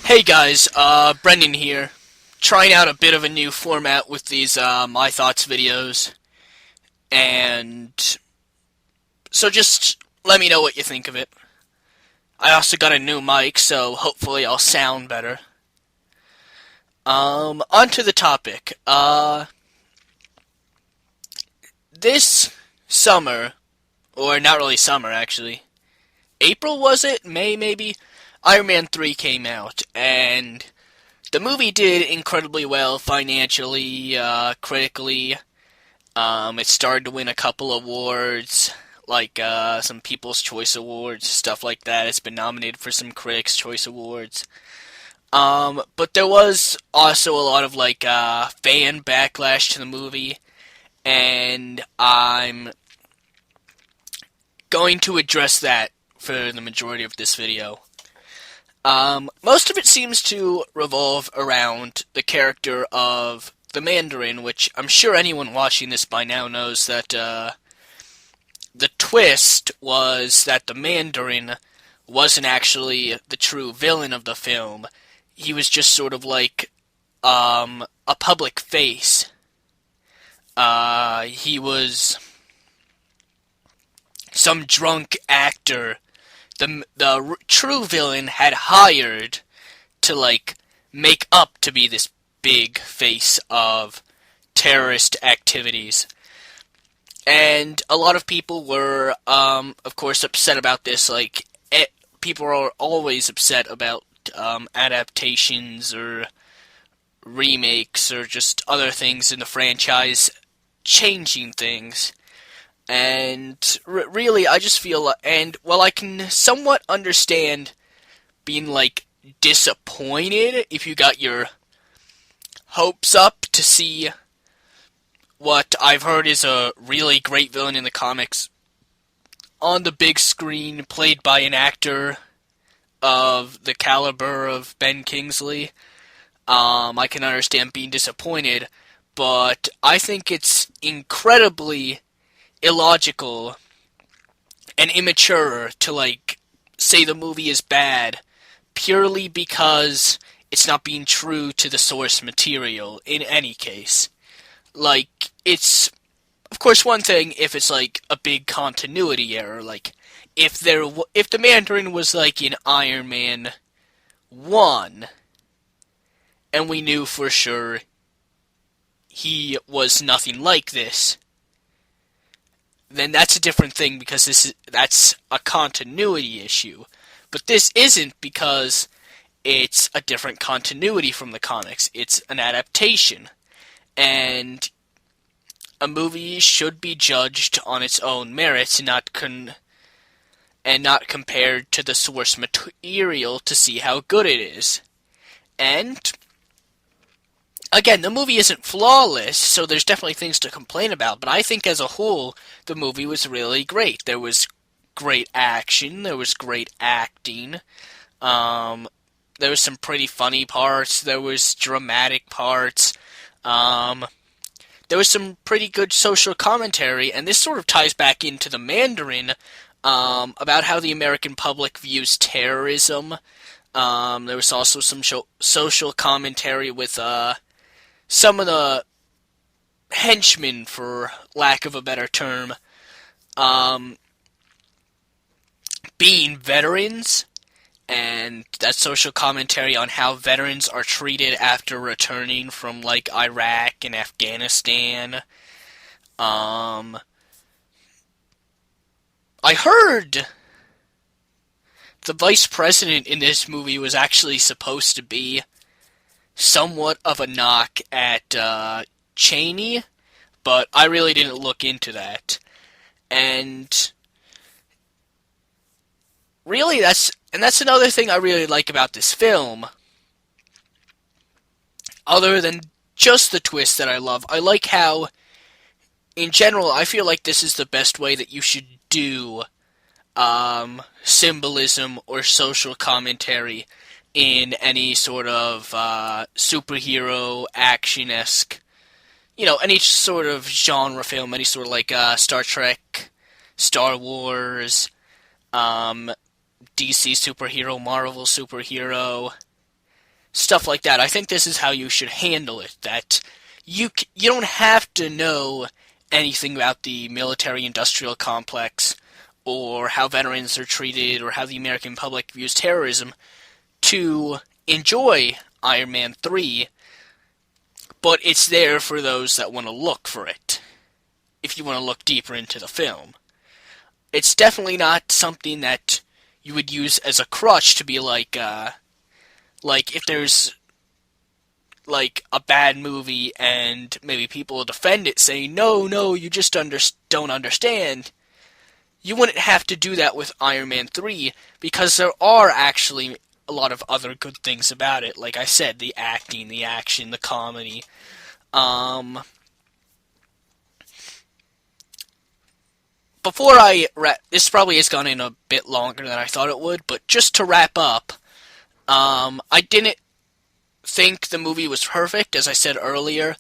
Hey guys, Brendan here. Trying out a bit of a new format with these My Thoughts videos. And so just let me know what you think of it. I also got a new mic, so hopefully I'll sound better. On to the topic. This summer, or not really summer actually, April was it? May maybe? Iron Man 3 came out, and the movie did incredibly well financially, critically. It started to win a couple awards, like some People's Choice Awards, stuff like that. It's been nominated for some Critics' Choice Awards. But there was also a lot of fan backlash to the movie, and I'm going to address that for the majority of this video. Most of it seems to revolve around the character of the Mandarin, which I'm sure anyone watching this by now knows that the twist was that the Mandarin wasn't actually the true villain of the film. He was just sort of like a public face. He was some drunk actor the true villain had hired to make up to be this big face of terrorist activities. And a lot of people were, of course, upset about this. People are always upset about adaptations or remakes or just other things in the franchise changing things. And really, I just feel, and while I can somewhat understand being, disappointed if you got your hopes up to see what I've heard is a really great villain in the comics on the big screen, played by an actor of the caliber of Ben Kingsley, I can understand being disappointed, but I think it's incredibly illogical and immature to say the movie is bad purely because it's not being true to the source material in any case. It's of course one thing if it's a big continuity error, if the Mandarin was in Iron Man 1 and we knew for sure he was nothing like this, then that's a different thing because that's a continuity issue. But this isn't because it's a different continuity from the comics. It's an adaptation. And a movie should be judged on its own merits and not compared to the source material to see how good it is. And again, the movie isn't flawless, so there's definitely things to complain about, but I think as a whole, the movie was really great. There was great action, there was great acting, there was some pretty funny parts, there was dramatic parts, there was some pretty good social commentary, and this sort of ties back into the Mandarin, about how the American public views terrorism. There was also some social commentary with, some of the henchmen, for lack of a better term, being veterans, and that social commentary on how veterans are treated after returning from, Iraq and Afghanistan. I heard the vice president in this movie was actually supposed to be somewhat of a knock at Cheney, but I really didn't look into that. And really, that's another thing I really like about this film. Other than just the twist that I love, I like how, in general, I feel like this is the best way that you should do symbolism or social commentary in any sort of superhero, action-esque, any sort of genre film, any sort of Star Trek, Star Wars, DC superhero, Marvel superhero, stuff like that. I think this is how you should handle it. That you don't have to know anything about the military-industrial complex or how veterans are treated or how the American public views terrorism to enjoy Iron Man 3, but it's there for those that want to look for it, if you want to look deeper into the film. It's definitely not something that you would use as a crutch to be like if there's like a bad movie and maybe people defend it saying, no, you just don't understand. You wouldn't have to do that with Iron Man 3 because there are actually a lot of other good things about it. Like I said, the acting, the action, the comedy. Before I wrap, this probably has gone in a bit longer than I thought it would, but just to wrap up, I didn't think the movie was perfect, as I said earlier.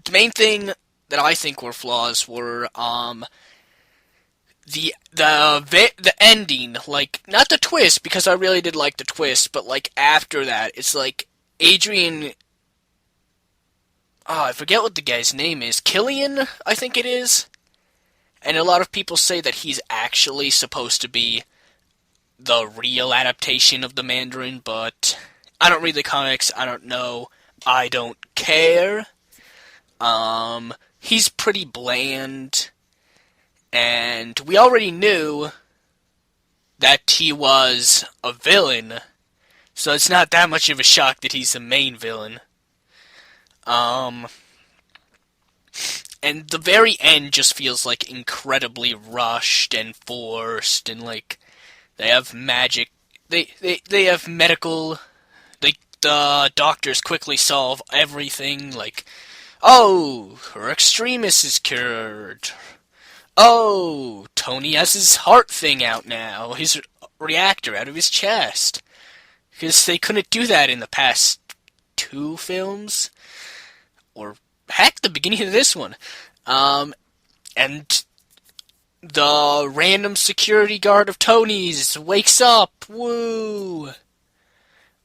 The main thing that I think were flaws were the ending, like not the twist because I really did like the twist, but like after that, it's like Adrian. Oh, I forget what the guy's name is. Killian, I think it is. And a lot of people say that he's actually supposed to be the real adaptation of the Mandarin, but I don't read the comics, I don't know, I don't care. He's pretty bland, and we already knew that he was a villain, so it's not that much of a shock that he's the main villain. And the very end just feels like incredibly rushed and forced, and like they have magic, they have medical, the doctors quickly solve everything, like, oh, her extremis is cured. Oh, Tony has his heart thing out now, his reactor out of his chest. Because they couldn't do that in the past 2 films, or heck, the beginning of this one. And the random security guard of Tony's wakes up. Woo!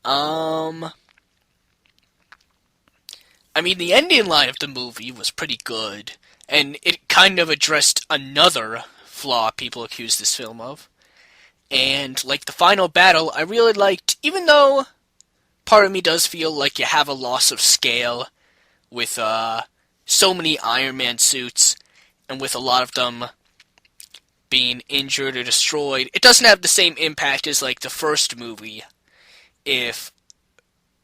I mean, the ending line of the movie was pretty good, and it kind of addressed another flaw people accuse this film of. And, like, the final battle, I really liked, even though part of me does feel like you have a loss of scale with, so many Iron Man suits, and with a lot of them being injured or destroyed. It doesn't have the same impact as, like, the first movie, if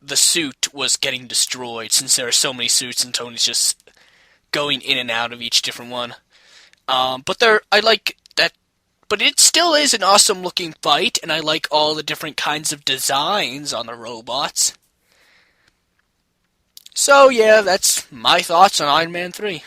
the suit was getting destroyed, since there are so many suits and Tony's just going in and out of each different one. I like that, but it still is an awesome looking fight, and I like all the different kinds of designs on the robots. So yeah, that's my thoughts on Iron Man 3.